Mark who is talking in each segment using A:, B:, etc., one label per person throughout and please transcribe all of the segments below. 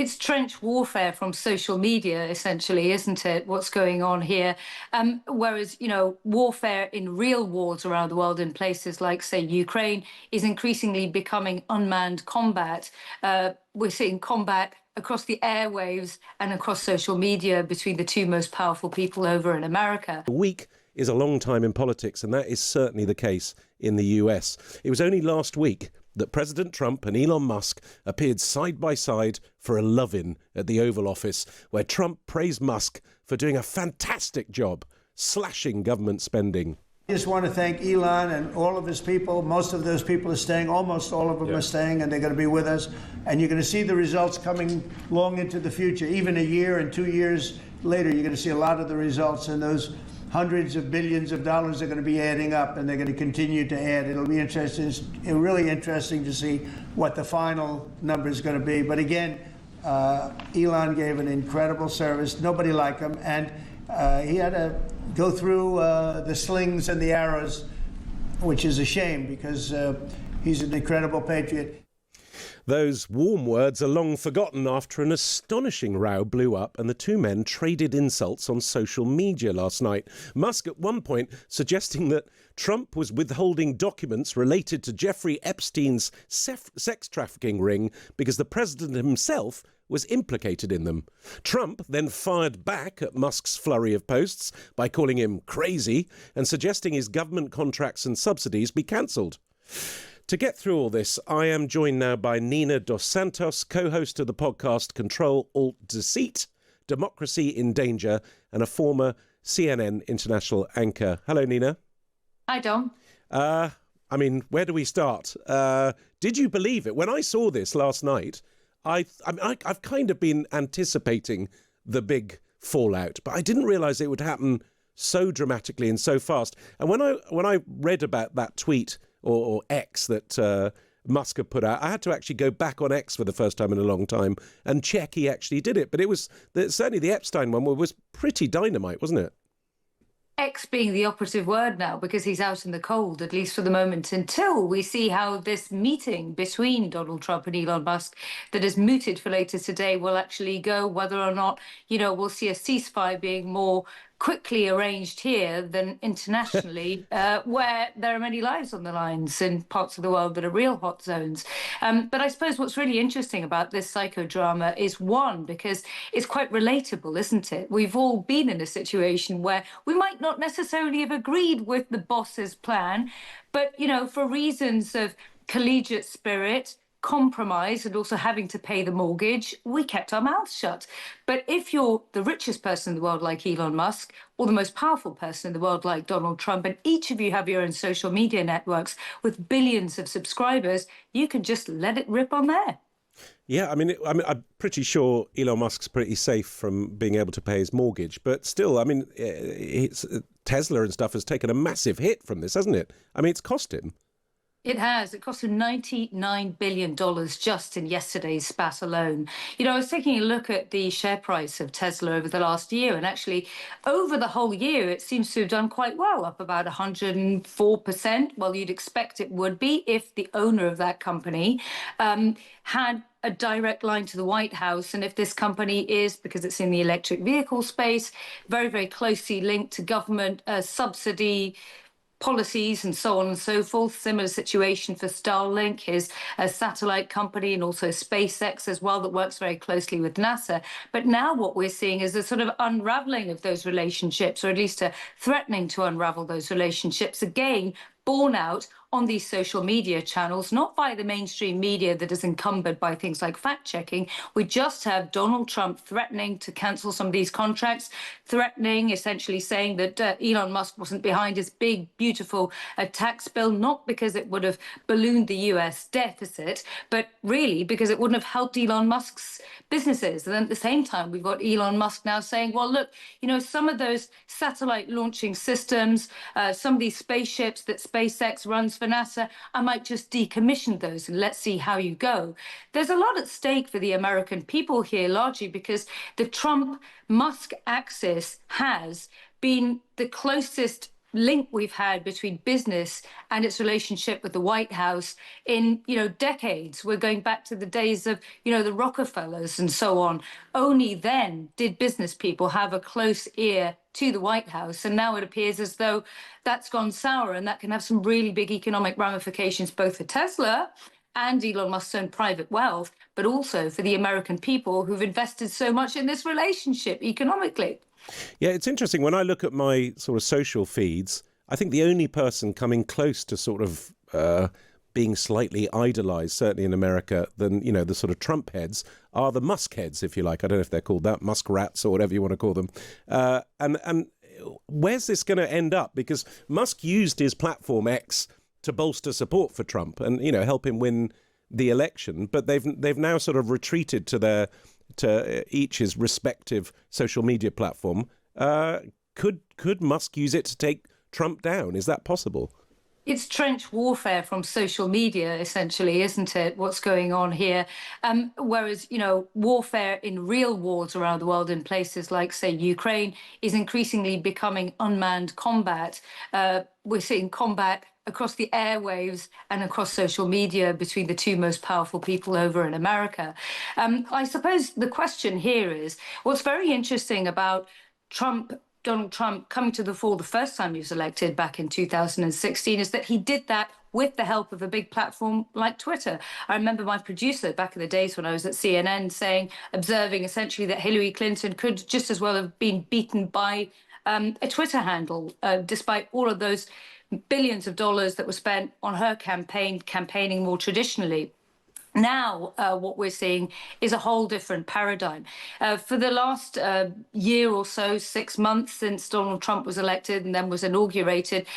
A: It's trench warfare from social media, essentially, isn't it? What's going on here? Whereas, warfare in real wars around the world in places like, say, Ukraine is increasingly becoming unmanned combat. We're seeing combat across the airwaves and across social media between the two most powerful people over in America.
B: A week is a long time in politics, and that is certainly the case in the US. It was only last week that President Trump and Elon Musk appeared side by side for a love-in at the Oval Office, where Trump praised Musk for doing a fantastic job slashing government spending.
C: I just want to thank Elon and all of his people. Most of those people are staying. Almost all of them are staying, and they're going to be with us. And you're going to see the results coming long into the future. Even a year and 2 years later, you're going to see a lot of the results, and those hundreds of billions of dollars are going to be adding up, and they're going to continue to add. It'll be interesting, really interesting to see what the final number is going to be. But again, Elon gave an incredible service. Nobody like him, and he had to go through the slings and the arrows, which is a shame because he's an incredible patriot.
B: Those warm words are long forgotten after an astonishing row blew up and the two men traded insults on social media last night. Musk at one point suggesting that Trump was withholding documents related to Jeffrey Epstein's sex trafficking ring because the president himself was implicated in them. Trump then fired back at Musk's flurry of posts by calling him crazy and suggesting his government contracts and subsidies be cancelled. To get through all this, I am joined now by Nina Dos Santos, co-host of the podcast Control Alt Deceit, Democracy in Danger, and a former CNN international anchor. Hello, Nina.
A: Hi, Dom.
B: Where do we start? Did you believe it? When I saw this last night, I've kind of been anticipating the big fallout, but I didn't realise it would happen so dramatically and so fast. And when I read about that tweet or X that Musk had put out, I had to actually go back on X for the first time in a long time and check he actually did it. But it was certainly the Epstein one was pretty dynamite, wasn't it?
A: X being the operative word now, because he's out in the cold, at least for the moment, until we see how this meeting between Donald Trump and Elon Musk that is mooted for later today will actually go, whether or not, we'll see a ceasefire being more quickly arranged here than internationally, where there are many lives on the lines in parts of the world that are real hot zones. But I suppose what's really interesting about this psychodrama is, one, because it's quite relatable, isn't it? We've all been in a situation where we might not necessarily have agreed with the boss's plan, but, for reasons of collegiate spirit, compromise, and also having to pay the mortgage, we kept our mouths shut. But if you're the richest person in the world like Elon Musk, or the most powerful person in the world like Donald Trump, and each of you have your own social media networks with billions of subscribers, you can just let it rip on there.
B: Yeah, I'm pretty sure Elon Musk's pretty safe from being able to pay his mortgage, but still, Tesla and stuff has taken a massive hit from this, hasn't it? It's cost him.
A: It has. It cost him $99 billion just in yesterday's spat alone. I was taking a look at the share price of Tesla over the last year, and actually over the whole year, it seems to have done quite well, up about 104%. Well, you'd expect it would be if the owner of that company had a direct line to the White House. And if this company is, because it's in the electric vehicle space, very, very closely linked to government subsidy policies and so on and so forth. Similar situation for Starlink, his satellite company, and also SpaceX as well, that works very closely with NASA. But now what we're seeing is a sort of unraveling of those relationships, or at least a threatening to unravel those relationships, again, borne out on these social media channels, not by the mainstream media that is encumbered by things like fact-checking. We just have Donald Trump threatening to cancel some of these contracts, threatening, essentially saying that Elon Musk wasn't behind his big, beautiful tax bill, not because it would have ballooned the US deficit, but really because it wouldn't have helped Elon Musk's businesses. And then at the same time, we've got Elon Musk now saying, well, look, some of those satellite launching systems, some of these spaceships that SpaceX runs for NASA, I might just decommission those and let's see how you go. There's a lot at stake for the American people here, largely because the Trump-Musk axis has been the closest link we've had between business and its relationship with the White House in, decades. We're going back to the days of, the Rockefellers and so on. Only then did business people have a close ear to the White House. And now it appears as though that's gone sour, and that can have some really big economic ramifications, both for Tesla and Elon Musk's own private wealth, but also for the American people who've invested so much in this relationship economically.
B: Yeah, it's interesting. When I look at my sort of social feeds, I think the only person coming close to sort of being slightly idolized, certainly in America, than, the sort of Trump heads are the Musk heads, if you like. I don't know if they're called that, Musk rats or whatever you want to call them. And where's this going to end up? Because Musk used his platform X to bolster support for Trump and, help him win the election. But they've now sort of retreated to each his respective social media platform. Could Musk use it to take Trump down? Is that possible?
A: It's trench warfare from social media, essentially, isn't it? What's going on here? Whereas, warfare in real wars around the world in places like, say, Ukraine is increasingly becoming unmanned combat. We're seeing combat across the airwaves and across social media between the two most powerful people over in America. I suppose the question here is, what's very interesting about Donald Trump coming to the fore the first time he was elected back in 2016 is that he did that with the help of a big platform like Twitter. I remember my producer back in the days when I was at CNN observing essentially that Hillary Clinton could just as well have been beaten by a Twitter handle, despite all of those billions of dollars that were spent on her campaigning more traditionally. Now, what we're seeing is a whole different paradigm. For the last year or so, 6 months since Donald Trump was elected and then was inaugurated,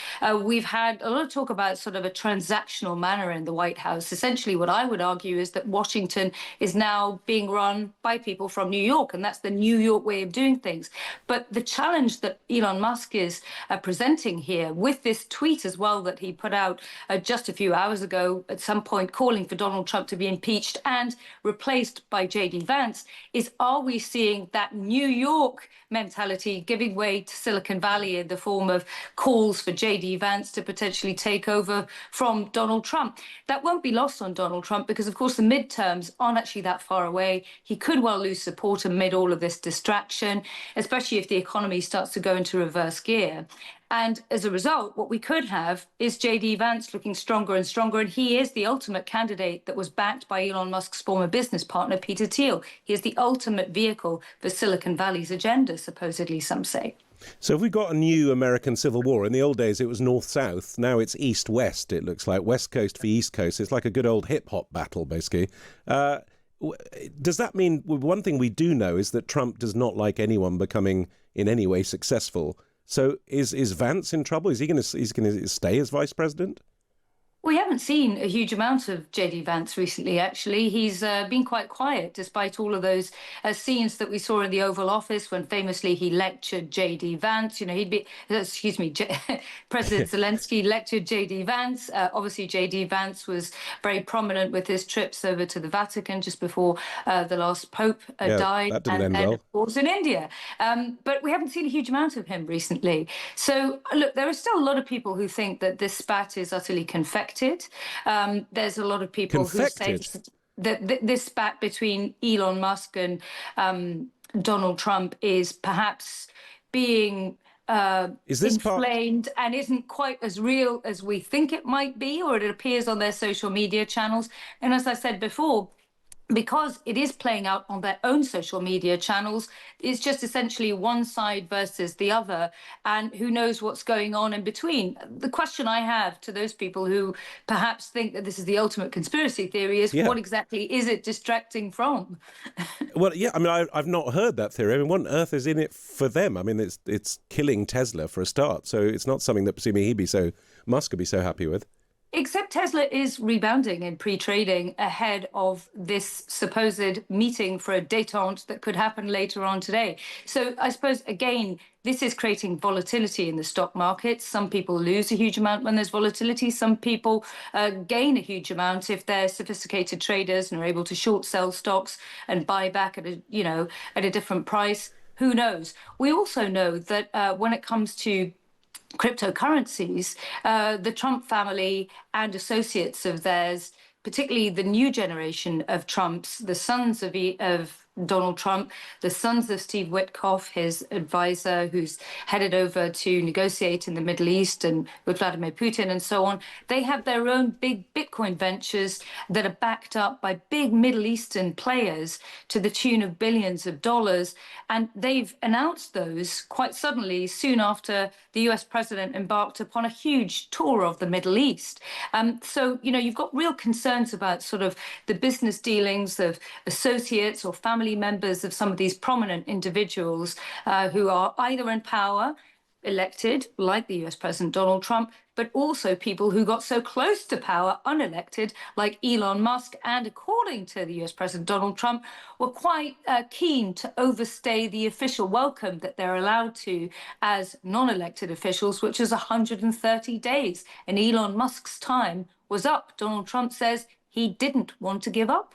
A: we've had a lot of talk about sort of a transactional manner in the White House. Essentially, what I would argue is that Washington is now being run by people from New York, and that's the New York way of doing things. But the challenge that Elon Musk is presenting here with this tweet as well that he put out just a few hours ago at some point calling for Donald Trump to be impeached and replaced by J.D. Vance is, are we seeing that New York mentality giving way to Silicon Valley in the form of calls for J.D. Vance to potentially take over from Donald Trump? That won't be lost on Donald Trump because, of course, the midterms aren't actually that far away. He could well lose support amid all of this distraction, especially if the economy starts to go into reverse gear. And as a result, what we could have is J.D. Vance looking stronger and stronger. And he is the ultimate candidate that was backed by Elon Musk's former business partner, Peter Thiel. He is the ultimate vehicle for Silicon Valley's agenda, supposedly, some say.
B: So have we got a new American Civil War? In the old days, it was north-south. Now it's east-west, it looks like. West Coast for East Coast. It's like a good old hip-hop battle, basically. Does that mean, one thing we do know is that Trump does not like anyone becoming in any way successful. So is Vance in trouble? Is he going to stay as vice president?
A: We haven't seen a huge amount of J.D. Vance recently, actually. He's been quite quiet, despite all of those scenes that we saw in the Oval Office when famously he lectured J.D. Vance. President Zelensky lectured J.D. Vance. Obviously, J.D. Vance was very prominent with his trips over to the Vatican just before the last Pope died.
B: That didn't end well.
A: Of course, in India. But we haven't seen a huge amount of him recently. So, look, there are still a lot of people who think that this spat is utterly confected. There's a lot of people who say that this spat between Elon Musk and Donald Trump is perhaps being inflamed and isn't quite as real as we think it might be, or it appears on their social media channels. And as I said before, because it is playing out on their own social media channels, it's just essentially one side versus the other, and who knows what's going on in between. The question I have to those people who perhaps think that this is the ultimate conspiracy theory is, what exactly is it distracting from?
B: Well, yeah, I mean, I've not heard that theory. I mean, what on earth is in it for them? I mean, it's killing Tesla for a start, so it's not something that presumably Musk could be so happy with.
A: Except Tesla is rebounding in pre-trading ahead of this supposed meeting for a détente that could happen later on today. So I suppose, again, this is creating volatility in the stock market. Some people lose a huge amount when there's volatility. Some people gain a huge amount if they're sophisticated traders and are able to short sell stocks and buy back at a different price. Who knows? We also know that when it comes to cryptocurrencies, the Trump family and associates of theirs, particularly the new generation of Trumps, the sons of Donald Trump, the sons of Steve Witkoff, his advisor, who's headed over to negotiate in the Middle East and with Vladimir Putin and so on. They have their own big Bitcoin ventures that are backed up by big Middle Eastern players to the tune of billions of dollars. And they've announced those quite suddenly soon after the US president embarked upon a huge tour of the Middle East. So, you've got real concerns about sort of the business dealings of associates or family members of some of these prominent individuals who are either in power, elected, like the US President Donald Trump, but also people who got so close to power, unelected, like Elon Musk, and according to the US President Donald Trump, were quite keen to overstay the official welcome that they're allowed to as non-elected officials, which is 130 days. And Elon Musk's time was up. Donald Trump says he didn't want to give up.